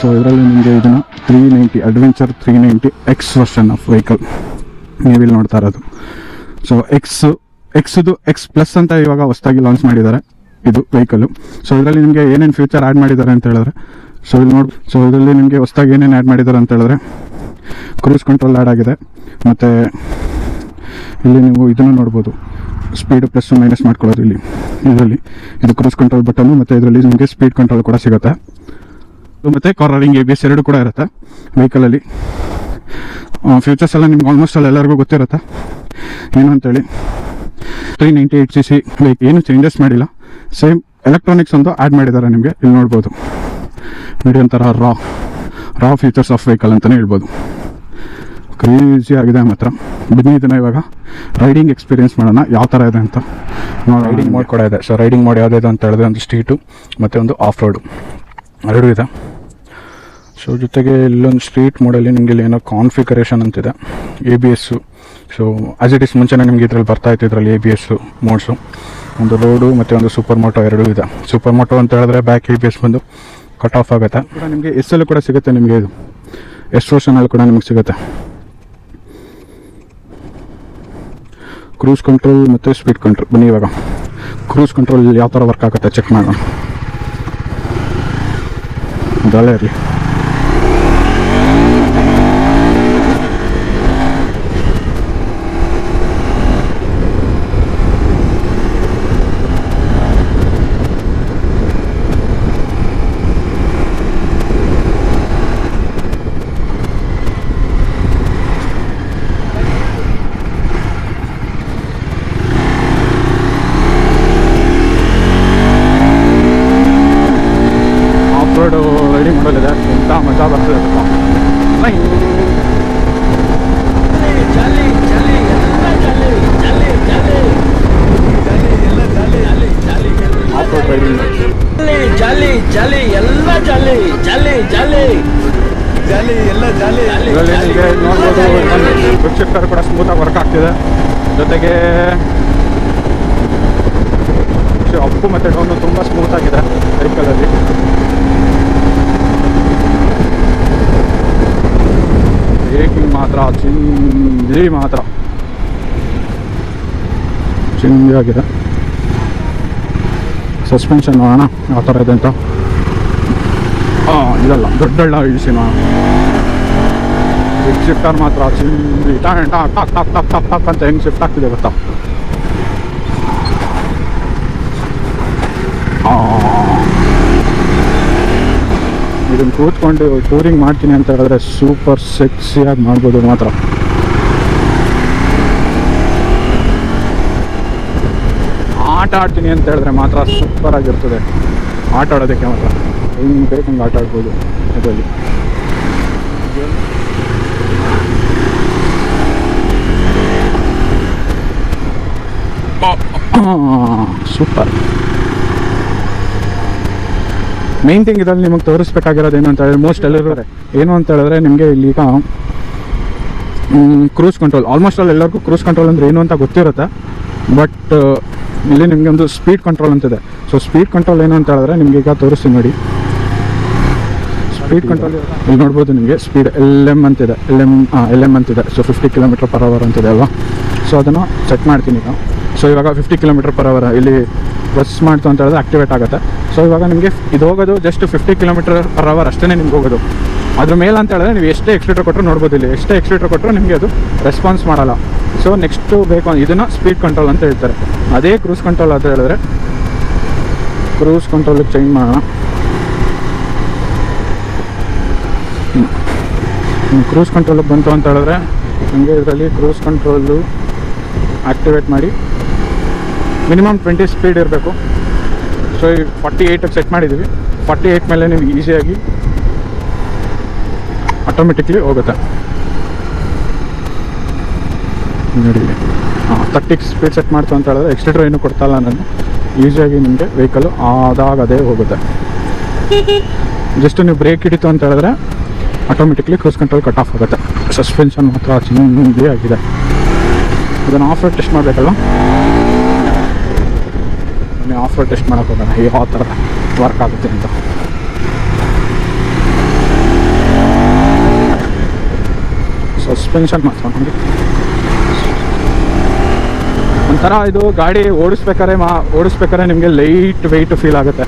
So ಇದರಲ್ಲಿ ನಿಮಗೆ ಇದನ್ನು 390 adventure 390 X version of vehicle ನೀವಿಲ್ಲಿ ನೋಡ್ತಾ ಇರೋದು. ಸೊ ಎಕ್ಸ್ದು ಎಕ್ಸ್ ಪ್ಲಸ್ ಅಂತ ಇವಾಗ ಹೊಸದಾಗಿ ಲಾಂಚ್ ಮಾಡಿದ್ದಾರೆ ಇದು ವೆಹಿಕಲ್ಲು. ಸೊ ಇದರಲ್ಲಿ ನಿಮಗೆ ಏನೇನು ಫ್ಯೂಚರ್ ಆ್ಯಡ್ ಮಾಡಿದ್ದಾರೆ ಅಂತ ಹೇಳಿದ್ರೆ, ಸೊ ಇದರಲ್ಲಿ ನಿಮಗೆ ಹೊಸದಾಗಿ ಏನೇನು ಆ್ಯಡ್ ಮಾಡಿದ್ದಾರೆ ಅಂತ ಹೇಳಿದ್ರೆ, ಕ್ರೂಸ್ ಕಂಟ್ರೋಲ್ ಆ್ಯಡ್ ಆಗಿದೆ. ಮತ್ತು ಇಲ್ಲಿ ನೀವು ಇದನ್ನು ನೋಡ್ಬೋದು, ಸ್ಪೀಡ್ ಪ್ಲಸ್ ಮೈನಸ್ ಮಾಡ್ಕೊಳ್ಳೋದು ಇದರಲ್ಲಿ ಇದು ಕ್ರೂಸ್ ಕಂಟ್ರೋಲ್ ಬಟನ್ನು. ಮತ್ತು ಇದರಲ್ಲಿ ನಿಮಗೆ ಸ್ಪೀಡ್ ಕಂಟ್ರೋಲ್ ಕೂಡ ಸಿಗುತ್ತೆ. ಮತ್ತು ಕಾರ್ನರಿಂಗ್ ABS ಎರಡು ಕೂಡ ಇರುತ್ತೆ ವೆಹಿಕಲಲ್ಲಿ. ಫ್ಯೂಚರ್ಸ್ ಎಲ್ಲ ನಿಮ್ಗೆ ಆಲ್ಮೋಸ್ಟ್ ಎಲ್ಲರಿಗೂ ಗೊತ್ತಿರುತ್ತೆ ಏನು ಅಂತೇಳಿ. 398cc ಬೈಕ್ ಏನು ಚೇಂಜಸ್ ಮಾಡಿಲ್ಲ, ಸೇಮ್ ಎಲೆಕ್ಟ್ರಾನಿಕ್ಸ್ ಒಂದು ಆ್ಯಡ್ ಮಾಡಿದ್ದಾರೆ ನಿಮಗೆ ಇಲ್ಲಿ ನೋಡ್ಬೋದು. ನೋಡಿ ಒಂಥರ ರಾ ಫೀಚರ್ಸ್ ಆಫ್ ವೆಹಿಕಲ್ ಅಂತಲೇ ಹೇಳ್ಬೋದು. ಕ್ರೇಜಿ ಆಗಿದೆ ಮಾತ್ರ. ಬನ್ನಿ ಇದನ್ನು ಇವಾಗ ರೈಡಿಂಗ್ ಎಕ್ಸ್ಪೀರಿಯೆನ್ಸ್ ಮಾಡೋಣ ಯಾವ ಥರ ಇದೆ ಅಂತ. ರೈಡಿಂಗ್ ಮೋಡ್ ಕೂಡ ಇದೆ. ಸೊ ರೈಡಿಂಗ್ ಮೋಡ್ ಯಾವುದಿದೆ ಅಂತ ಹೇಳಿದ್ರೆ ಒಂದು ಸ್ಟ್ರೀಟು ಮತ್ತು ಒಂದು ಆಫ್ ರೋಡು ಎರಡೂ ಇದೆ. ಸೊ ಜೊತೆಗೆ ಇಲ್ಲೊಂದು ಸ್ಟ್ರೀಟ್ ಮೋಡಲ್ಲಿ ನಿಮಗೆ ಇಲ್ಲಿ ಏನೋ ಕಾನ್ಫಿಗರೇಷನ್ ಅಂತಿದೆ, ABS. So as it is ಮುಂಚೆನೇ ನಿಮಗೆ ಇದರಲ್ಲಿ ಬರ್ತಾಯಿತ್ತು ಇದರಲ್ಲಿ ABS ಮೋಡ್ಸು. ಒಂದು ರೋಡು ಮತ್ತು ಒಂದು ಸೂಪರ್ ಮೋಟೋ ಎರಡೂ ಇದೆ. ಸೂಪರ್ ಮೋಟೋ ಅಂತ ಹೇಳಿದ್ರೆ ಬ್ಯಾಕ್ ABS ಬಂದು ಕಟ್ ಆಫ್ ಆಗುತ್ತೆ. ಕೂಡ ನಿಮಗೆ ಎಸ್ಸಲ್ಲೂ ಕೂಡ ಸಿಗುತ್ತೆ, ನಿಮಗೆ ಇದು ಎಸ್ ವರ್ಷನಲ್ಲಿ ಕೂಡ ನಿಮಗೆ ಸಿಗುತ್ತೆ. ಕ್ರೂಸ್ ಕಂಟ್ರೋಲ್ ಮತ್ತು ಸ್ಪೀಡ್ ಕಂಟ್ರೋಲ್. ಬನ್ನಿ ಇವಾಗ ಕ್ರೂಸ್ ಕಂಟ್ರೋಲ್ ಯಾವ ಥರ ವರ್ಕ್ ಆಗುತ್ತೆ ಚೆಕ್ ಮಾಡೋಣ. ಅದಲ್ಲೇ ಇರಲಿ. ರೈಡಿಂಗ್ ಮಾಡಲಿದೆ, ಎಂಥ ಮಜಾ ಬರ್ತದೆ ಗೊತ್ತಾ. ಆಫ್ ರೋಡ್ ರೈಡಿಂಗ್ ಇದರಲ್ಲಿ ನಿಮಗೆ ನೋಡ್ಬೋದು ಕ್ವಿಕ್ ಶಿಫ್ಟರ್ ಕೂಡ ಸ್ಮೂತಾಗಿ ವರ್ಕ್ ಆಗ್ತಿದೆ. ಜೊತೆಗೆ ಅಪ್ಪು ಮತ್ತು ಡೌನು ತುಂಬ ಸ್ಮೂತಾಗಿದೆ ವೆಹಿಕಲಲ್ಲಿ. ಬ್ರೇಕಿಂಗ್ ಮಾತ್ರ ಚಿಂದಿಯಾಗಿದೆ. ಸಸ್ಪೆನ್ಷನ್ ನೋಡೋಣ ಯಾವ ಥರ ಇದೆ ಅಂತ. ಇದಲ್ಲ ದೊಡ್ಡ ಇಳಿಸಿ ನೋಡೋಣ. ಕ್ವಿಕ್ ಶಿಫ್ಟರ್ ಮಾತ್ರ ಚಿಂದಿ ಟಾಕ್ ಅಂತ ಹೆಂಗೆ ಶಿಫ್ಟ್ ಆಗ್ತಿದೆ ಗೊತ್ತಾ. ಇದನ್ನು ಕೂತ್ಕೊಂಡು ಟೂರಿಂಗ್ ಮಾಡ್ತೀನಿ ಅಂತ ಹೇಳಿದ್ರೆ ಸೂಪರ್ ಸೆಕ್ಸಿಯಾಗಿ ಮಾಡ್ಬೋದು ಮಾತ್ರ. ಆಟ ಆಡ್ತೀನಿ ಅಂತ ಹೇಳಿದ್ರೆ ಮಾತ್ರ ಸೂಪರ್ ಆಗಿರ್ತದೆ ಆಟ ಆಡೋದಕ್ಕೆ ಮಾತ್ರ. ಹೆಂಗೆ ಬೇಕು ಹಂಗೆ ಆಟ ಆಡ್ಬೋದು ಇದರಲ್ಲಿ. ಸೂಪರ್. ಮೇನ್ ಥಿಂಗ್ ಇದರಲ್ಲಿ ನಿಮಗೆ ತೋರಿಸ್ಬೇಕಾಗಿರೋದು ಏನು ಅಂತ ಹೇಳಿದ್ರೆ, ಮೋಸ್ಟ್ ಎಲ್ಲರೂ ಏನು ಅಂತ ಹೇಳಿದ್ರೆ ನಿಮಗೆ ಇಲ್ಲೀಗ ಕ್ರೂಸ್ ಕಂಟ್ರೋಲ್ ಆಲ್ಮೋಸ್ಟ್ ಎಲ್ಲರಿಗೂ ಕ್ರೂಸ್ ಕಂಟ್ರೋಲ್ ಅಂದರೆ ಏನು ಅಂತ ಗೊತ್ತಿರುತ್ತೆ. ಬಟ್ ಇಲ್ಲಿ ನಿಮಗೆ ಒಂದು ಸ್ಪೀಡ್ ಕಂಟ್ರೋಲ್ ಅಂತಿದೆ. ಸೊ ಸ್ಪೀಡ್ ಕಂಟ್ರೋಲ್ ಏನು ಅಂತ ಹೇಳಿದ್ರೆ ನಿಮಗೆ ಈಗ ತೋರಿಸ್ತೀನಿ ನೋಡಿ. ಸ್ಪೀಡ್ ಕಂಟ್ರೋಲ್ ಇಲ್ಲಿ ನೋಡ್ಬೋದು ನಿಮಗೆ ಸ್ಪೀಡ್ LM ಅಂತಿದೆ. LM ಅಂತಿದೆ. ಸೊ 50 km/h ಅಂತಿದೆ ಅಲ್ವಾ. ಸೊ ಅದನ್ನು ಸೆಟ್ ಮಾಡ್ತೀನಿ ಈಗ. ಸೊ ಇವಾಗ 50 km/h ಇಲ್ಲಿ ಪ್ರೆಸ್ ಮಾಡ್ತು ಅಂತ ಹೇಳಿದ್ರೆ ಆಕ್ಟಿವೇಟ್ ಆಗುತ್ತೆ. ಸೊ ಇವಾಗ ನಿಮಗೆ ಇದು ಹೋಗೋದು ಜಸ್ಟ್ 50 km/h ಅಷ್ಟೇ ನಿಮ್ಗೆ ಹೋಗೋದು. ಅದ್ರ ಮೇಲೆ ಅಂತ ಹೇಳಿದ್ರೆ ನೀವು ಎಷ್ಟೇ ಎಕ್ಸ್ಲೀಟರ್ ಕೊಟ್ಟರು ನೋಡ್ಬೋದು, ಇಲ್ಲಿ ಎಷ್ಟೇ ಎಕ್ಸ್ಲೀಟರ್ ಕೊಟ್ಟರು ನಿಮಗೆ ಅದು ರೆಸ್ಪಾನ್ಸ್ ಮಾಡಲ್ಲ. ಸೊ ನೆಕ್ಸ್ಟು ಬೇಕು ಇದನ್ನು ಸ್ಪೀಡ್ ಕಂಟ್ರೋಲ್ ಅಂತ ಹೇಳ್ತಾರೆ. ಅದೇ ಕ್ರೂಸ್ ಕಂಟ್ರೋಲ್ ಅಂತ ಹೇಳಿದ್ರೆ ಕ್ರೂಸ್ ಕಂಟ್ರೋಲಿಗೆ ಚೇಂಜ್ ಮಾಡೋಣ. ಕ್ರೂಸ್ ಕಂಟ್ರೋಲಿಗೆ ಬಂತು ಅಂತ ಹೇಳಿದ್ರೆ ನಿಮಗೆ ಇದರಲ್ಲಿ ಕ್ರೂಸ್ ಕಂಟ್ರೋಲು ಆಕ್ಟಿವೇಟ್ ಮಾಡಿ ಮಿನಿಮಮ್ 20 ಸ್ಪೀಡ್ ಇರಬೇಕು. ಸೊ ಈಗ 48ಗೆ ಸೆಟ್ ಮಾಡಿದ್ದೀವಿ. 48 ಮೇಲೆ ನೀವು ಈಸಿಯಾಗಿ ಆಟೋಮೆಟಿಕ್ಲಿ ಹೋಗುತ್ತೆ ನೋಡಿ. 30 ಸ್ಪೀಡ್ ಸೆಟ್ ಮಾಡ್ತು ಅಂತ ಹೇಳಿದ್ರೆ ಎಕ್ಸ್ಟ್ರಾ ಏನೂ ಕೊಡ್ತಾಯಿಲ್ಲ ನಾನು. ಈಸಿಯಾಗಿ ನಿಮಗೆ ವೆಹಿಕಲ್ಲು ಅದೇ ಹೋಗುತ್ತೆ. ಜಸ್ಟ್ ನೀವು ಬ್ರೇಕ್ ಹಿಡಿತು ಅಂತ ಹೇಳಿದ್ರೆ automatically cruise control cut off ಆಗುತ್ತೆ. ಸಸ್ಪೆನ್ಷನ್ ಮಾತ್ರ ಚೆನ್ನಾಗಿ ಆಗಿದೆ. ಇದನ್ನು ಆಫ್ ರೋಡ್ ಟೆಸ್ಟ್ ಮಾಡಬೇಕಲ್ವ. ಆಫ್ ರೋಡ್ ಟೆಸ್ಟ್ ಮಾಡೋಕೆ ಹೋಗೋಣ ಯಾವ ಥರ ವರ್ಕ್ ಆಗುತ್ತೆ ಅಂತ. ಸಸ್ಪೆನ್ಷನ್ ಮಾತ್ರ ನಮಗೆ ಒಂಥರ ಇದು ಗಾಡಿ ಓಡಿಸ್ಬೇಕಾದ್ರೆ ನಿಮಗೆ ಲೈಟ್ ವೆಯ್ಟ್ ಫೀಲ್ ಆಗುತ್ತೆ.